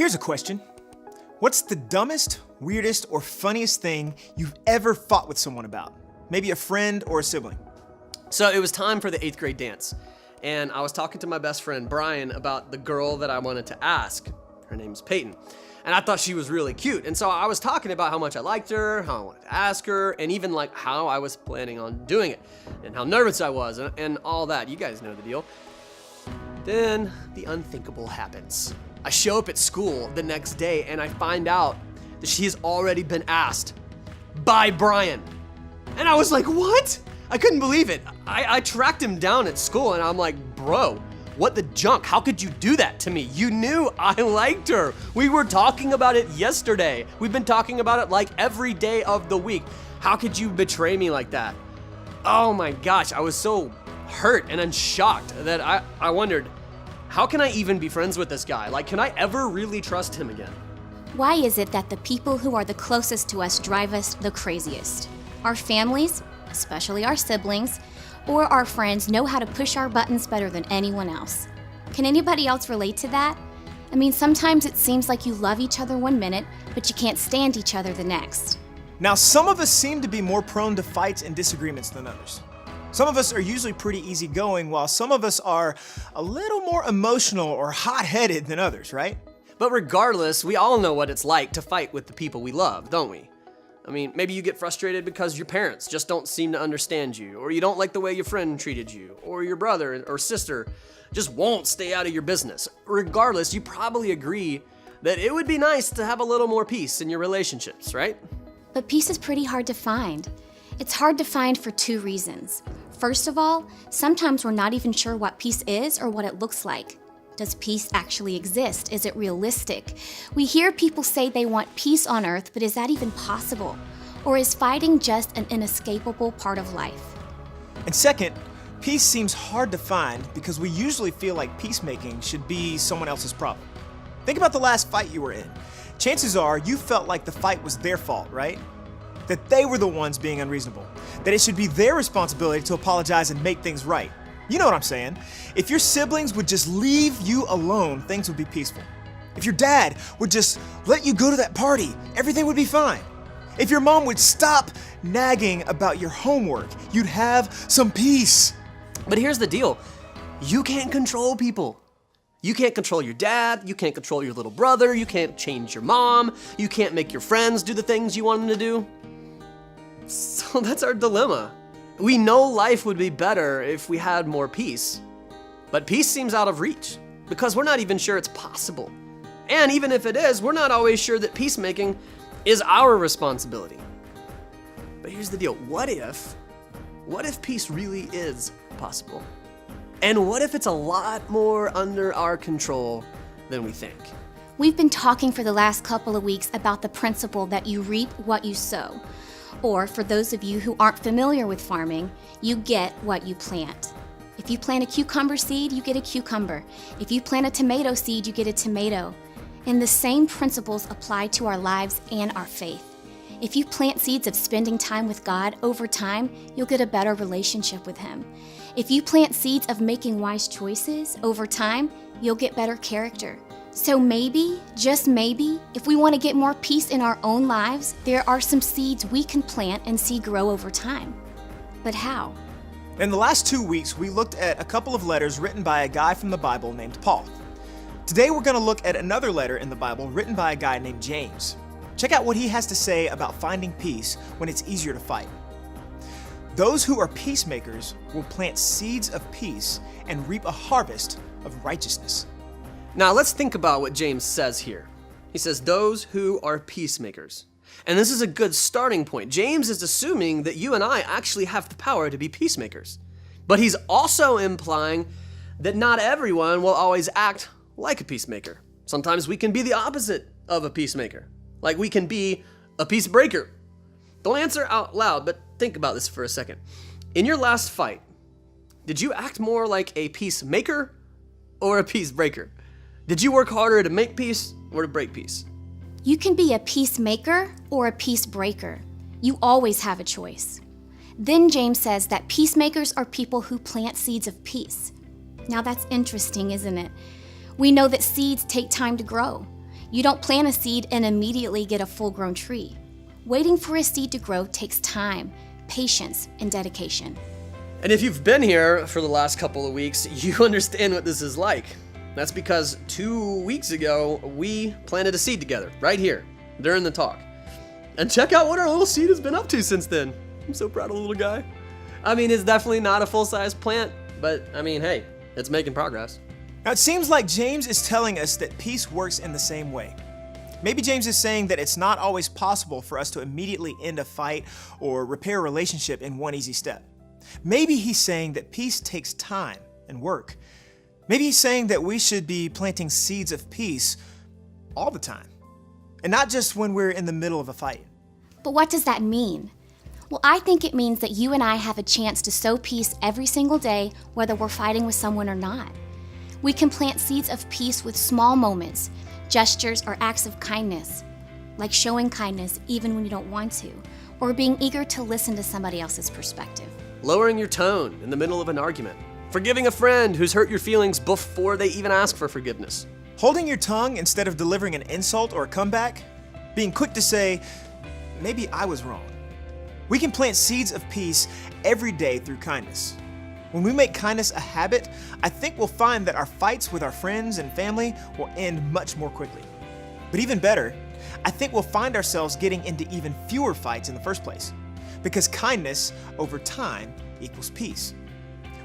Here's a question. What's the dumbest, weirdest, or funniest thing you've ever fought with someone about? Maybe a friend or a sibling. So it was time for the 8th grade dance, and I was talking to my best friend Brian about the girl that I wanted to ask. Her name's Peyton, and I thought she was really cute, and so I was talking about how much I liked her, how I wanted to ask her, and even like how I was planning on doing it, and how nervous I was, and all that. You guys know the deal. Then the unthinkable happens. I show up at school the next day, and I find out that she has already been asked by Brian. And I was like, what? I couldn't believe it. I tracked him down at school and I'm like, bro, what the junk? How could you do that to me? You knew I liked her. We were talking about it yesterday. We've been talking about it like every day of the week. How could you betray me like that? Oh my gosh, I was so hurt and then shocked that I wondered, how can I even be friends with this guy? Like, can I ever really trust him again? Why is it that the people who are the closest to us drive us the craziest? Our families, especially our siblings, or our friends know how to push our buttons better than anyone else. Can anybody else relate to that? I mean, sometimes it seems like you love each other one minute, but you can't stand each other the next. Now, some of us seem to be more prone to fights and disagreements than others. Some of us are usually pretty easygoing, while some of us are a little more emotional or hot-headed than others, right? But regardless, we all know what it's like to fight with the people we love, don't we? I mean, maybe you get frustrated because your parents just don't seem to understand you, or you don't like the way your friend treated you, or your brother or sister just won't stay out of your business. Regardless, you probably agree that it would be nice to have a little more peace in your relationships, right? But peace is pretty hard to find. It's hard to find for two reasons. First of all, sometimes we're not even sure what peace is or what it looks like. Does peace actually exist? Is it realistic? We hear people say they want peace on earth, but is that even possible? Or is fighting just an inescapable part of life? And second, peace seems hard to find because we usually feel like peacemaking should be someone else's problem. Think about the last fight you were in. Chances are you felt like the fight was their fault, right? That they were the ones being unreasonable. That it should be their responsibility to apologize and make things right. You know what I'm saying? If your siblings would just leave you alone, things would be peaceful. If your dad would just let you go to that party, everything would be fine. If your mom would stop nagging about your homework, you'd have some peace. But here's the deal. You can't control people. You can't control your dad, you can't control your little brother, you can't change your mom, you can't make your friends do the things you want them to do. So that's our dilemma. We know life would be better if we had more peace, but peace seems out of reach because we're not even sure it's possible. And even if it is, we're not always sure that peacemaking is our responsibility. But here's the deal. What if peace really is possible? And what if it's a lot more under our control than we think? We've been talking for the last couple of weeks about the principle that you reap what you sow. Or for those of you who aren't familiar with farming, you get what you plant. If you plant a cucumber seed, you get a cucumber. If you plant a tomato seed, you get a tomato. And the same principles apply to our lives and our faith. If you plant seeds of spending time with God, over time, you'll get a better relationship with Him. If you plant seeds of making wise choices, over time, you'll get better character. So maybe, just maybe, if we want to get more peace in our own lives, there are some seeds we can plant and see grow over time. But how? In the last 2 weeks, we looked at a couple of letters written by a guy from the Bible named Paul. Today, we're going to look at another letter in the Bible written by a guy named James. Check out what he has to say about finding peace when it's easier to fight. Those who are peacemakers will plant seeds of peace and reap a harvest of righteousness. Now let's think about what James says here. He says, those who are peacemakers. And this is a good starting point. James is assuming that you and I actually have the power to be peacemakers. But he's also implying that not everyone will always act like a peacemaker. Sometimes we can be the opposite of a peacemaker. Like we can be a peace breaker. Don't answer out loud, but think about this for a second. In your last fight, did you act more like a peacemaker or a peace breaker? Did you work harder to make peace or to break peace? You can be a peacemaker or a peace breaker. You always have a choice. Then James says that peacemakers are people who plant seeds of peace. Now that's interesting, isn't it? We know that seeds take time to grow. You don't plant a seed and immediately get a full-grown tree. Waiting for a seed to grow takes time, patience, and dedication. And if you've been here for the last couple of weeks, you understand what this is like. That's because 2 weeks ago, we planted a seed together, right here, during the talk. And check out what our little seed has been up to since then. I'm so proud of the little guy. I mean, it's definitely not a full-size plant, but I mean, hey, it's making progress. Now, it seems like James is telling us that peace works in the same way. Maybe James is saying that it's not always possible for us to immediately end a fight or repair a relationship in one easy step. Maybe he's saying that peace takes time and work. Maybe he's saying that we should be planting seeds of peace all the time, and not just when we're in the middle of a fight. But what does that mean? Well, I think it means that you and I have a chance to sow peace every single day, whether we're fighting with someone or not. We can plant seeds of peace with small moments, gestures, or acts of kindness, like showing kindness even when you don't want to, or being eager to listen to somebody else's perspective. Lowering your tone in the middle of an argument. Forgiving a friend who's hurt your feelings before they even ask for forgiveness. Holding your tongue instead of delivering an insult or a comeback. Being quick to say, maybe I was wrong. We can plant seeds of peace every day through kindness. When we make kindness a habit, I think we'll find that our fights with our friends and family will end much more quickly. But even better, I think we'll find ourselves getting into even fewer fights in the first place, because kindness over time equals peace.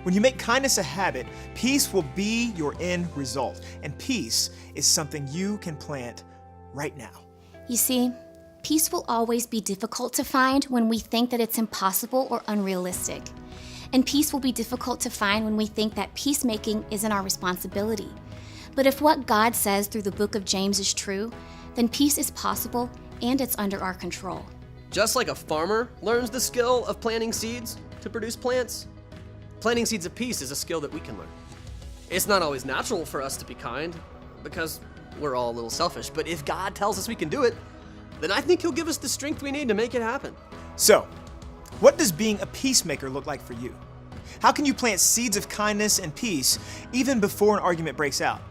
When you make kindness a habit, peace will be your end result, and peace is something you can plant right now. You see, peace will always be difficult to find when we think that it's impossible or unrealistic. And peace will be difficult to find when we think that peacemaking isn't our responsibility. But if what God says through the book of James is true, then peace is possible and it's under our control. Just like a farmer learns the skill of planting seeds to produce plants, planting seeds of peace is a skill that we can learn. It's not always natural for us to be kind because we're all a little selfish, but if God tells us we can do it, then I think He'll give us the strength we need to make it happen. So, what does being a peacemaker look like for you? How can you plant seeds of kindness and peace even before an argument breaks out?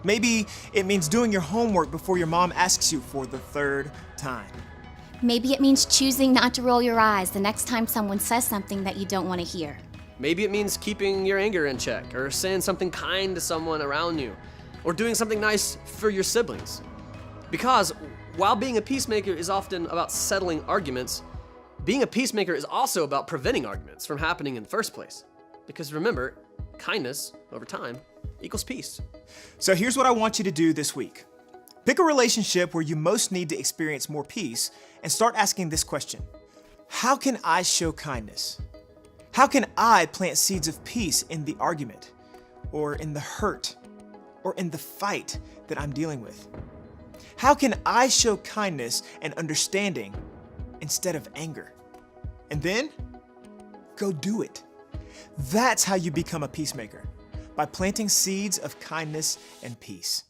Maybe it means doing your homework before your mom asks you for the third time. Maybe it means choosing not to roll your eyes the next time someone says something that you don't want to hear. Maybe it means keeping your anger in check, or saying something kind to someone around you, or doing something nice for your siblings. Because while being a peacemaker is often about settling arguments, being a peacemaker is also about preventing arguments from happening in the first place. Because remember, kindness over time equals peace. So here's what I want you to do this week. Pick a relationship where you most need to experience more peace and start asking this question. How can I show kindness? How can I plant seeds of peace in the argument, or in the hurt, or in the fight that I'm dealing with? How can I show kindness and understanding instead of anger? And then, go do it. That's how you become a peacemaker, by planting seeds of kindness and peace.